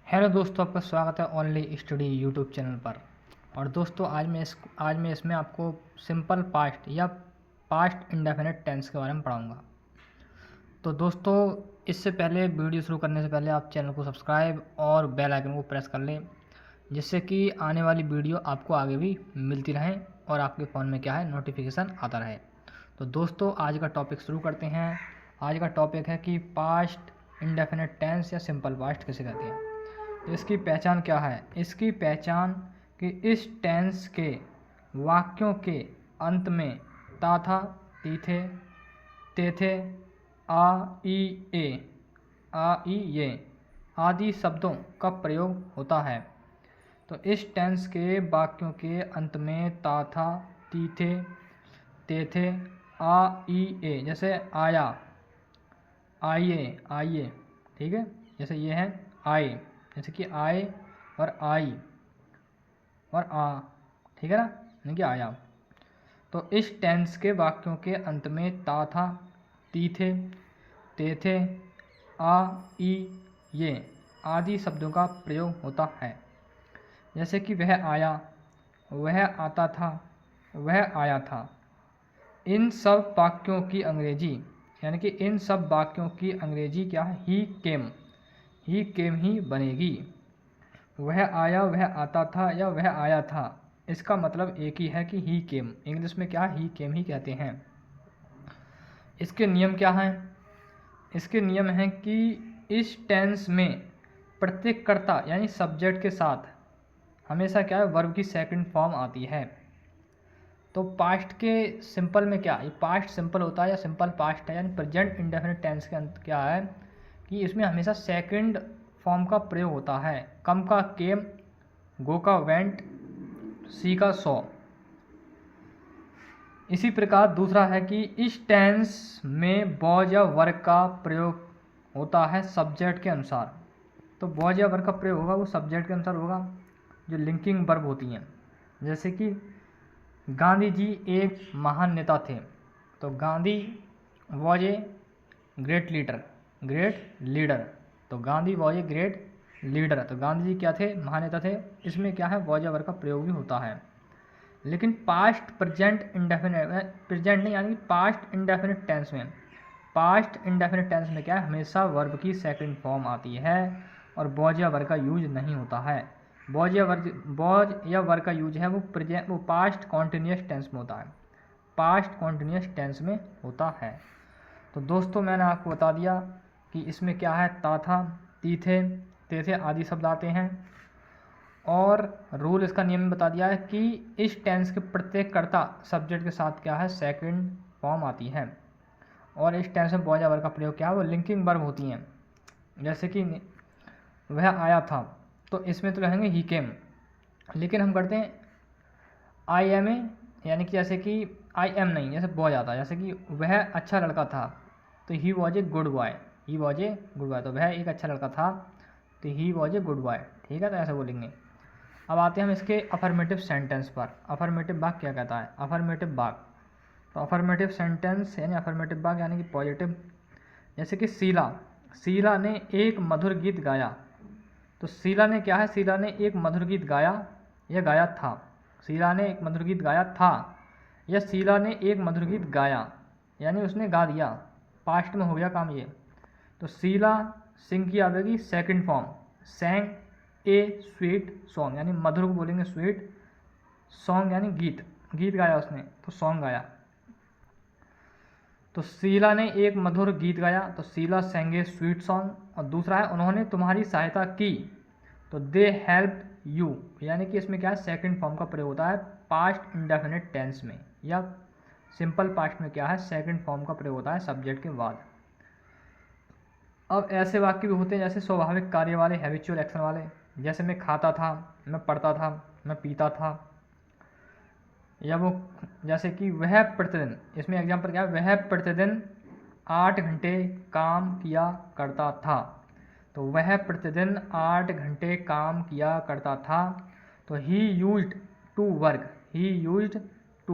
Hello दोस्तों, आपका स्वागत है ओनली स्टडी यूट्यूब चैनल पर। और दोस्तों आज मैं इसमें आपको सिंपल पास्ट या पास्ट इंडेफिनिट टेंस के बारे में पढ़ाऊंगा। तो दोस्तों, इससे पहले वीडियो शुरू करने से पहले आप चैनल को सब्सक्राइब और बेल आइकन को प्रेस कर लें, जिससे कि आने वाली वीडियो आपको आगे भी मिलती रहें और आपके फ़ोन में क्या है नोटिफिकेशन आता रहे। तो दोस्तों, आज का टॉपिक शुरू करते हैं। आज का टॉपिक है कि पास्ट इंडेफिनिट टेंस या सिंपल पास्ट किसे कहते हैं। तो इसकी पहचान क्या है? इसकी पहचान कि इस टेंस के वाक्यों के अंत में ताथा, तीथे, तेथे, आ ई ये आदि शब्दों का प्रयोग होता है। तो इस टेंस के वाक्यों के अंत में ताथा, तीथे, तेथे, ई ए, जैसे आया, आइए, आइए, ठीक है, जैसे ये है आए, जैसे कि आए और आई और आ, ठीक है ना, यानी कि आया। तो इस टेंस के वाक्यों के अंत में ताथा, तीथे, तेथे, ई ये आदि शब्दों का प्रयोग होता है। जैसे कि वह आया, वह आता था, वह आया था। इन सब वाक्यों की अंग्रेजी, यानी कि इन सब वाक्यों की अंग्रेजी क्या है? ही केम ही बनेगी। वह आया, वह आता था या वह आया था, इसका मतलब एक ही है कि ही केम। इंग्लिश में क्या ही केम ही कहते हैं। इसके नियम क्या हैं? इसके नियम हैं कि इस टेंस में प्रत्येक कर्ता यानी सब्जेक्ट के साथ हमेशा क्या है? वर्ब की सेकंड फॉर्म आती है। तो पास्ट के सिंपल में क्या, ये पास्ट सिंपल होता है या सिंपल पास्ट है, यानी प्रेजेंट इंडेफिनिट टेंस के अंत क्या है कि इसमें हमेशा सेकंड फॉर्म का प्रयोग होता है। कम का केम, गो का वेंट, सी का सॉ। इसी प्रकार दूसरा है कि इस टेंस में वॉज या वर्ग का प्रयोग होता है सब्जेक्ट के अनुसार। तो वॉज या वर्ग का प्रयोग होगा वो सब्जेक्ट के अनुसार होगा, जो लिंकिंग वर्ब होती हैं। जैसे कि गांधी जी एक महान नेता थे, तो Gandhi was a great leader. तो Gandhi was a great leader, तो गांधी जी क्या थे? महान नेता थे। इसमें क्या है? वॉज या वर्ग का प्रयोग भी होता है। लेकिन पास्ट प्रेजेंट इंडेफिनिट, प्रेजेंट नहीं यानी पास्ट इंडेफिनिट टेंस में, पास्ट इंडेफिनिट टेंस में क्या है? हमेशा वर्ब की सेकंड फॉर्म आती है और वॉज या वर्ग का यूज नहीं होता है। वॉज या वर्ग का यूज है वो पास्ट कॉन्टिन्यूस टेंस में होता है, पास्ट कॉन्टिन्यूस टेंस में होता है। तो दोस्तों, मैंने आपको बता दिया कि इसमें क्या है? ताथा, तीथे, तेथे आदि शब्द आते हैं। और रूल, इसका नियम बता दिया है कि इस टेंस के प्रत्येक कर्ता सब्जेक्ट के साथ क्या है? सेकंड फॉर्म आती है। और इस टेंस में वॉज या वर्ग का प्रयोग क्या है? वो लिंकिंग वर्ब होती हैं। जैसे कि वह आया था, तो इसमें तो रहेंगे ही केम, लेकिन हम करते हैं आई एम ए, यानी कि जैसे कि आई एम नहीं, जैसे वॉज आता है। जैसे कि वह अच्छा लड़का था, तो he was a good boy, he was a good boy. तो वह एक अच्छा लड़का था, तो he was a good boy, ठीक है, तो ऐसे बोलेंगे। अब आते हैं हम इसके अफर्मेटिव सेंटेंस पर। अफर्मेटिव वाक्य क्या कहता है? अफर्मेटिव वाक्य, तो अफर्मेटिव सेंटेंस यानी अफर्मेटिव वाक्य यानी कि पॉजिटिव। जैसे कि शीला ने एक मधुर गीत गाया, तो शीला ने क्या है? शीला ने एक मधुर गीत गाया या गाया था। शीला ने एक मधुर गीत गाया था या शीला ने एक मधुर गीत गाया, यानी उसने गा दिया, पास्ट में हो गया काम ये। तो शीला सिंग की आवेगी सेकंड फॉर्म, सैंग ए स्वीट सॉन्ग, यानी मधुर को बोलेंगे स्वीट, सॉन्ग यानी गीत गाया उसने, तो सॉन्ग गाया। तो शीला ने एक मधुर गीत गाया, तो शीला सेंगे स्वीट सॉन्ग। और दूसरा है उन्होंने तुम्हारी सहायता की, तो दे हेल्प यू, यानी कि इसमें क्या है? सेकंड फॉर्म का प्रयोग होता है पास्ट इंडेफिनिट टेंस में, या सिंपल पास्ट में क्या है? सेकंड फॉर्म का प्रयोग होता है सब्जेक्ट के बाद। अब ऐसे वाक्य भी होते हैं जैसे स्वाभाविक कार्य वाले, हैबिचुअल एक्शन वाले। जैसे मैं खाता था, मैं पढ़ता था, मैं पीता था, या वो जैसे कि वह प्रतिदिन, इसमें एग्जाम्पल क्या है? वह प्रतिदिन 8 घंटे काम किया करता था, तो वह प्रतिदिन 8 घंटे काम किया करता था। तो he used to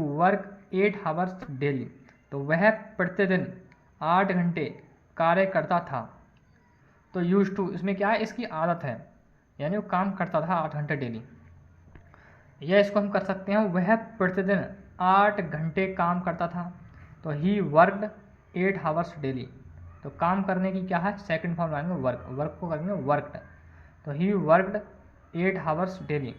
work 8 hours daily, तो वह प्रतिदिन 8 घंटे कार्य करता था। तो यूज टू इसमें क्या है? इसकी आदत है। यानी वो काम करता था 8 घंटे डेली। या इसको हम कर सकते हैं वह प्रतिदिन 8 घंटे काम करता था, तो ही वर्कड 8 आवर्स डेली। तो काम करने की क्या है, सेकंड फॉर्म लाएंगे वर्क, वर्क को करेंगे वर्कड, तो ही वर्कड 8 आवर्स डेली।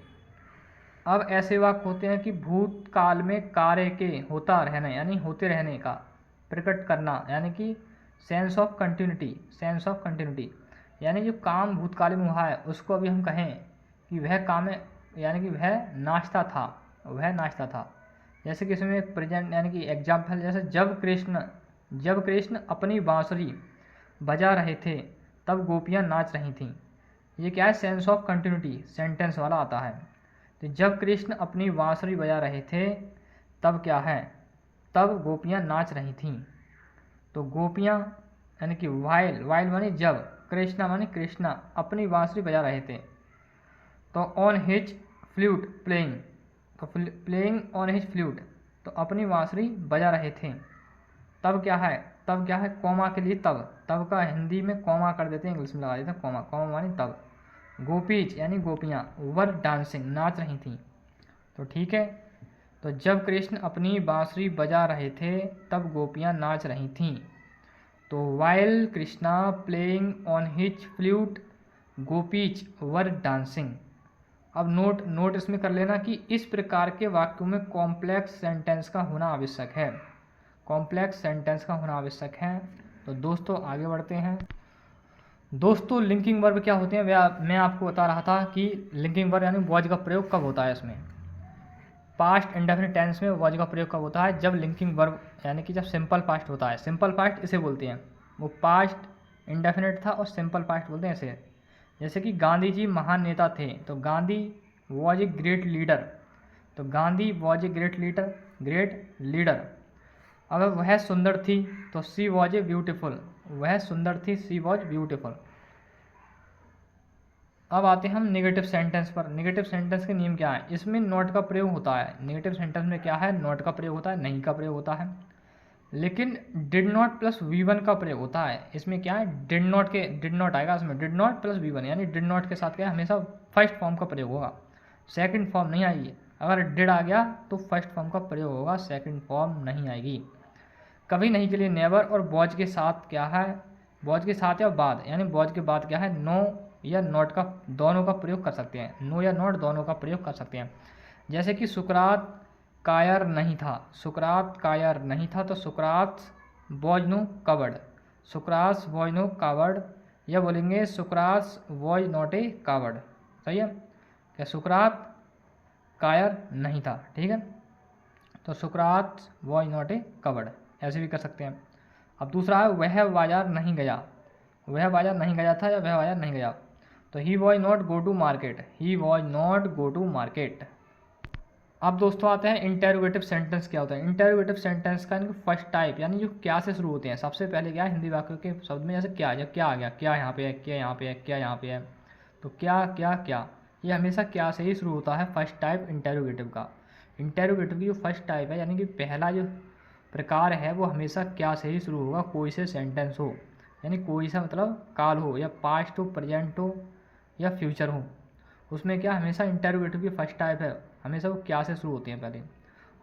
अब ऐसे वाक्य होते हैं कि भूतकाल में कार्य के होता रहने यानी होते रहने का प्रकट करना, यानी कि sense of continuity, sense of continuity, यानी जो काम भूतकाल में हुआ है उसको अभी हम कहें कि वह काम है, यानी कि वह नाचता था, वह नाचता था। जैसे कि इसमें प्रेजेंट यानी कि एग्जाम्पल, जैसे जब कृष्ण अपनी बांसुरी बजा रहे थे तब गोपियाँ नाच रही थीं। ये क्या है, सेंस ऑफ कंटिन्यूटी, सेंटेंस वाला आता है। तो जब कृष्ण अपनी बांसुरी बजा रहे थे तब क्या है, तब गोपियाँ नाच रही थीं। तो गोपियाँ यानी कि वाइल, वाइल माने जब, कृष्णा माने कृष्णा अपनी बांसुरी बजा रहे थे। तो ऑन हिज फ्लूट प्लेइंग, तो प्लेइंग ऑन हिज फ्लूट, तो अपनी बांसुरी बजा रहे थे। तब क्या है, तब क्या है, कॉमा के लिए तब, तब का हिंदी में कॉमा कर देते हैं, इंग्लिश में लगा देते हैं कॉमा, कॉमा माने तब। गोपीज यानी गोपियाँ, वर डांसिंग नाच रही थीं। तो ठीक है, तो जब कृष्ण अपनी बांसुरी बजा रहे थे तब गोपियाँ नाच रही थीं। तो while Krishna playing on his flute gopis were dancing. अब नोट इसमें कर लेना कि इस प्रकार के वाक्यों में कॉम्प्लेक्स सेंटेंस का होना आवश्यक है, कॉम्प्लेक्स सेंटेंस का होना आवश्यक है। तो दोस्तों आगे बढ़ते हैं। दोस्तों लिंकिंग वर्ब क्या होते हैं, मैं आपको बता रहा था कि लिंकिंग वर्ब यानी वॉज का प्रयोग कब होता है। इसमें पास्ट इंडेफिनिट टेंस में वॉज का प्रयोग कब होता है, जब लिंकिंग वर्ब यानी कि जब सिंपल पास्ट होता है। सिंपल पास्ट इसे बोलते हैं, वो पास्ट इंडेफिनिट था और सिंपल पास्ट बोलते हैं इसे। जैसे कि गांधी जी महान नेता थे, तो Gandhi was a great leader, तो Gandhi was a great leader, great leader. अगर वह सुंदर थी तो सी वॉज ए ब्यूटीफुल, वह सुंदर थी, सी वॉज ब्यूटीफुल। अब आते हैं हम नेगेटिव सेंटेंस पर। नेगेटिव सेंटेंस के नियम क्या है, इसमें नॉट का प्रयोग होता है। नेगेटिव सेंटेंस में क्या है, नॉट का प्रयोग होता है, नहीं का प्रयोग होता है। लेकिन डिड नॉट प्लस V1 का प्रयोग होता है। इसमें क्या है, डिड नॉट आएगा इसमें, डिड नॉट प्लस V1, यानी डिड नॉट के साथ क्या है, हमेशा फर्स्ट फॉर्म का प्रयोग होगा, सेकंड फॉर्म नहीं आएगी। अगर डिड आ गया तो फर्स्ट फॉर्म का प्रयोग होगा, सेकंड फॉर्म नहीं आएगी। कभी नहीं के लिए नेवर, और वॉज के साथ क्या है, वॉज के साथ या बाद, यानी वॉज के बाद क्या है, नो या नॉट का, दोनों का प्रयोग कर सकते हैं, नो या नॉट दोनों का प्रयोग कर सकते हैं। जैसे कि सुकरात कायर नहीं था, सुकरात कायर नहीं था, तो सुकरात was no covered, Sukrat was no coward, या बोलेंगे सुकरात वॉज नॉट ए कावर्ड। सही है, क्या सुकरात कायर नहीं था, ठीक है, तो सुकरात वॉज नॉट ए कवर्ड, ऐसे भी कर सकते हैं। अब दूसरा है वह बाजार नहीं गया, वह बाजार नहीं गया था या वह बाजार नहीं गया, तो he was not go to market, he was not go to market. अब दोस्तों आते हैं इंटेरोगेटिव सेंटेंस क्या होता है। इंटेरोगेटिव सेंटेंस का फर्स्ट टाइप यानी जो क्या से शुरू होते हैं। सबसे पहले क्या है, हिंदी वाक्यों के शब्द में जैसे क्या, जब क्या आ गया, क्या यहाँ पे है, क्या यहाँ पे है, क्या यहाँ पे है, तो क्या क्या क्या, ये हमेशा क्या से ही शुरू होता है, फर्स्ट टाइप इंटेरोगेटिव का। इंटेरोगेटिव की जो फर्स्ट टाइप है यानी कि पहला जो प्रकार है वो हमेशा क्या से ही शुरू होगा, कोई से सेंटेंस हो, यानी कोई सा मतलब काल हो, या पास्ट हो, प्रेजेंट हो, या फ्यूचर हो, उसमें क्या हमेशा इंटेरोगेटिव की फर्स्ट टाइप है, हमेशा वो क्या से शुरू होते हैं पहले।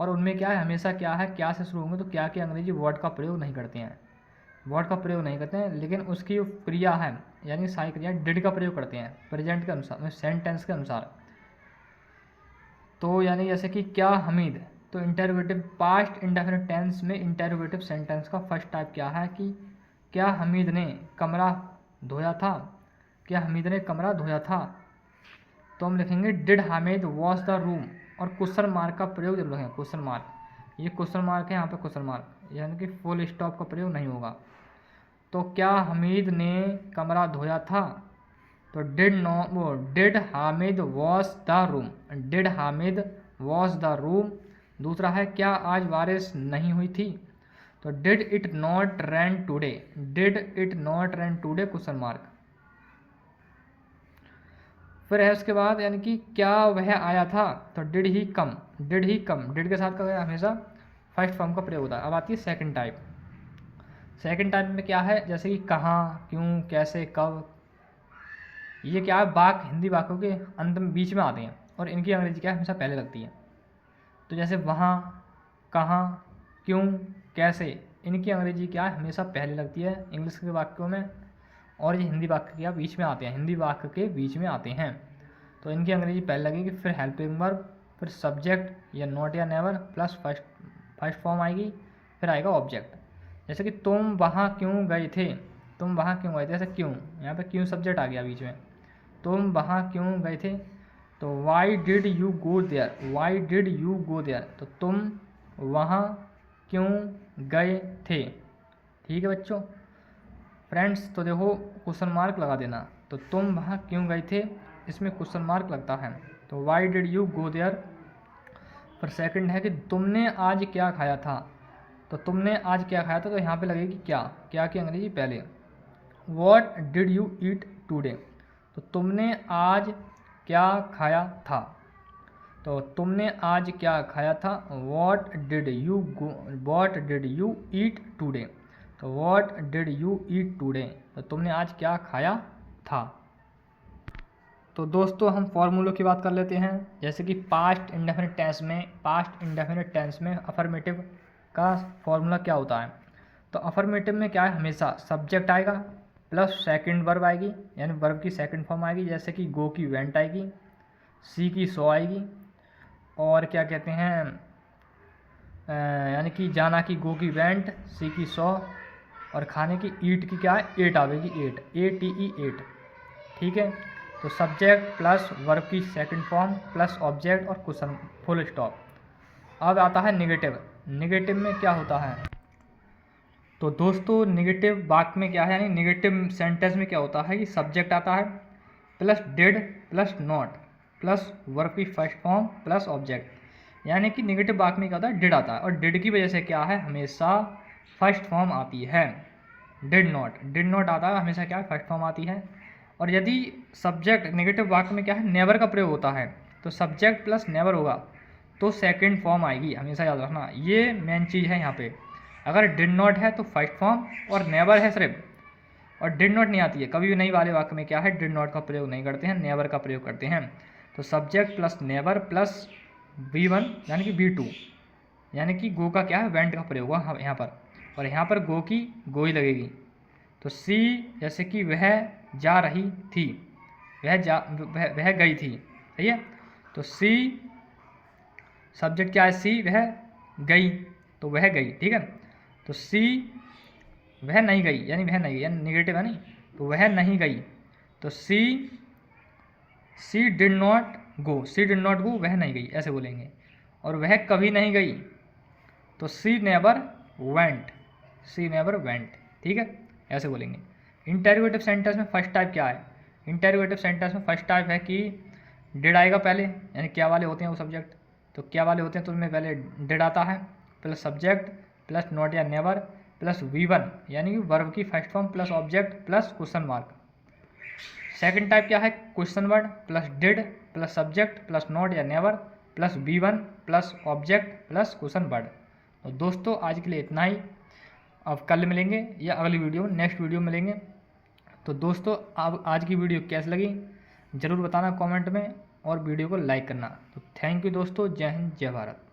और उनमें क्या है, हमेशा क्या है, क्या से शुरू होंगे तो क्या के अंग्रेजी वर्ड का प्रयोग नहीं करते हैं, वर्ड का प्रयोग नहीं करते हैं, लेकिन उसकी जो क्रिया है यानी सहायक क्रिया डिड का प्रयोग करते हैं प्रेजेंट के अनुसार, सेंटेंस के अनुसार। तो यानी जैसे कि क्या हमीद, तो इंटेरोगेटिव पास्ट इंडेफिनिट टेंस में इंटेरोगेटिव सेंटेंस का फर्स्ट टाइप क्या है कि क्या हमीद ने कमरा धोया था, क्या हमीद ने कमरा धोया था, तो हम लिखेंगे did Hamid wash the room, और क्वेश्चन मार्क का प्रयोग जरूर रखें, क्वेश्चन मार्क, ये क्वेश्चन मार्क है, यहाँ पे क्वेश्चन मार्क, यानी कि फुल स्टॉप का प्रयोग नहीं होगा। तो क्या हमीद ने कमरा धोया था, तो did Hamid wash the room, did Hamid wash the room. दूसरा है क्या आज बारिश नहीं हुई थी, तो did it not rain today, did it not rain today question mark. फिर है उसके बाद यानी कि क्या वह आया था, तो did he come, did he come, did के साथ का हमेशा फर्स्ट फॉर्म का प्रयोग होता है। अब आती है सेकंड टाइप। सेकंड टाइप में क्या है, जैसे कि कहाँ, क्यों, कैसे, कब, ये क्या है, वाक्य हिंदी वाक्यों के अंत में बीच में आते हैं और इनकी अंग्रेजी क्या है, हमेशा पहले लगती है। तो जैसे वहाँ, कहाँ, क्यों, कैसे, इनकी अंग्रेजी क्या है, हमेशा पहले लगती है इंग्लिश के वाक्यों में, और ये हिंदी वाक्य के बीच में आते हैं, हिंदी वाक्य के बीच में आते हैं। तो इनकी अंग्रेजी पहले लगेगी, फिर हेल्पिंग वर्ब, फिर सब्जेक्ट या नॉट या नेवर प्लस फर्स्ट फॉर्म आएगी, फिर आएगा ऑब्जेक्ट। जैसे कि तुम वहाँ क्यों गए थे, तुम वहाँ क्यों गए थे, ऐसे क्यों, यहाँ पे क्यों सब्जेक्ट आ गया बीच में, तुम वहाँ क्यों गए थे। तो why did you go there, why did you go there, तो तुम वहाँ क्यों गए थे। ठीक है बच्चों। फ्रेंड्स, तो देखो क्वेश्चन मार्क लगा देना, तो तुम वहाँ क्यों गए थे, इसमें क्वेश्चन मार्क लगता है। तो why did you go there. फिर सेकंड है कि तुमने आज क्या खाया था, तो तुमने आज क्या खाया था, तो यहाँ पे लगेगी क्या, क्या की अंग्रेजी पहले। What did you eat today, तो तुमने आज क्या खाया था, तो तुमने आज क्या खाया था। What did you eat today, तो what did you eat today, तो तुमने आज क्या खाया था। तो दोस्तों हम फॉर्मूलों की बात कर लेते हैं। जैसे कि पास्ट इंडेफिनिट टेंस में अफर्मेटिव का फॉर्मूला क्या होता है। तो अफर्मेटिव में क्या है, हमेशा सब्जेक्ट आएगा प्लस सेकंड वर्ब आएगी, यानी वर्ब की सेकंड फॉर्म आएगी। जैसे कि गो की वेंट आएगी, सी की सो आएगी, और क्या कहते हैं यानी कि जाना की गो की वेंट, सी की सो, और खाने की ईट की क्या है, एट आवेगी, एट। ठीक है। तो सब्जेक्ट प्लस वर्ब की सेकंड फॉर्म प्लस ऑब्जेक्ट और क्वेश्चन, फुल स्टॉप। अब आता है निगेटिव। निगेटिव में क्या होता है, तो दोस्तों निगेटिव वाक्य में क्या है, यानी निगेटिव सेंटेंस में क्या होता है कि सब्जेक्ट आता है plus did plus not plus verb की फर्स्ट फॉर्म प्लस ऑब्जेक्ट। यानी कि निगेटिव वाक्य में क्या होता है, डिड आता है, और डिड की वजह से क्या है, हमेशा फर्स्ट फॉर्म आती है। डिड नॉट आता है, हमेशा क्या है, फर्स्ट फॉर्म आती है। और यदि सब्जेक्ट नेगेटिव वाक्य में क्या है, नेवर का प्रयोग होता है, तो सब्जेक्ट प्लस नेवर होगा तो सेकंड फॉर्म आएगी, हमेशा याद रखना, ये मेन चीज़ है यहाँ पे। अगर डिड नॉट है तो फर्स्ट फॉर्म, और नेवर है सिर्फ, और डिड नॉट नहीं आती है कभी भी, नहीं वाले वाक्य में क्या है, डिड नॉट का प्रयोग नहीं करते हैं, नेवर का प्रयोग करते हैं। तो subject plus never plus V1 यानी कि V2, यानी कि गो का क्या है, वेंट का प्रयोग हुआ यहाँ पर, और यहाँ पर गो की गो ही लगेगी। तो सी, जैसे कि वह जा रही थी, वह गई थी, सही है। तो सी सब्जेक्ट क्या है, सी, वह गई, तो वह गई, ठीक है। तो सी वह नहीं गई, यानी निगेटिव है नहीं, तो वह नहीं गई। तो सी डिड नॉट गो, वह नहीं गई, ऐसे बोलेंगे। और वह कभी नहीं गई, तो सी नेवर वेंट, ठीक है, ऐसे बोलेंगे। इंटेरोगेटिव सेंटेंस में फर्स्ट टाइप क्या है, इंटेरोगेटिव सेंटेंस में फर्स्ट टाइप है कि डिड आएगा पहले, यानी क्या वाले होते हैं वो सब्जेक्ट, तो क्या वाले होते हैं, तो उनमें पहले डिड आता है प्लस सब्जेक्ट प्लस नॉट या नेवर प्लस V1 यानी कि वर्ब की first form plus object plus question mark. Second type क्या है, question word plus did plus subject plus not या never plus V1 plus object plus question word. तो दोस्तों आज के लिए इतना ही, अब कल मिलेंगे या अगली वीडियो में, नेक्स्ट वीडियो मिलेंगे। तो दोस्तों आप आज की वीडियो कैसी लगी ज़रूर बताना कमेंट में, और वीडियो को लाइक करना। तो थैंक यू दोस्तों, जय हिंद जय भारत।